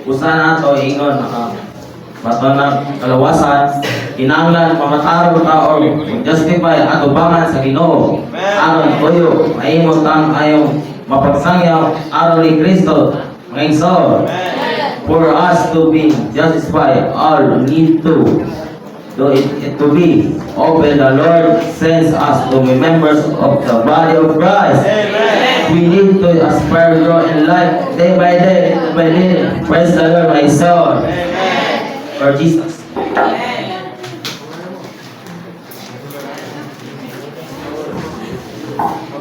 usa na to ingon bato na kalawasan kinahanglan mamataro ta or justify ato bangan sa Ginoo aron tuyo mahimo tang ayong mapagsangyaw aron ni Kristo mga igsoon. For us to be justified, all need to do it to be open. The Lord sends us to be members of the body of Christ. We need to aspire to grow in life day by day, by day. Praise the Lord, my soul. For Jesus.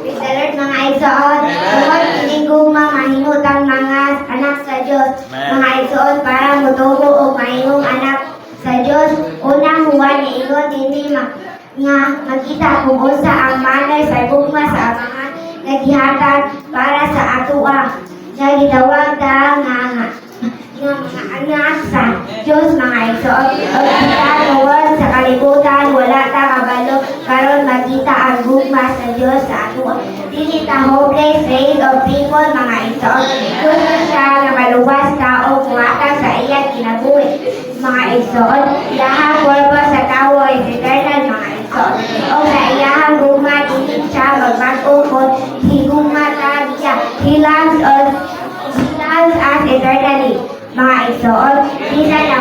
Praise the Lord, mga igsoon. Tungod kinigong mga himutang mga anak sa Diyos. Mga igsoon para mutubo o mahimong anak sa Diyos. Unang huwan ni ingon hindi nga makita kung unsa ang manay sa gugma sa mga nagihatan para sa atua. Nga gitawag ta nga mga anak sa Diyos, mga igsoon. O kita tungod sa kalibutan wala ta kabalo karon makita ang gugma sa Diyos sa atua. Dili ta hopeless race of people, mga igsoon. Gusto siya nga maluwas ta o kuwata sa iyang kinabuhi, mga igsoon. Iyahang purpose sa tao is eternal, mga igsoon. O sa iyahang gugma dili siya magbago kung higugma ta diya. He loves us eternally, mga igsoon. Bisan na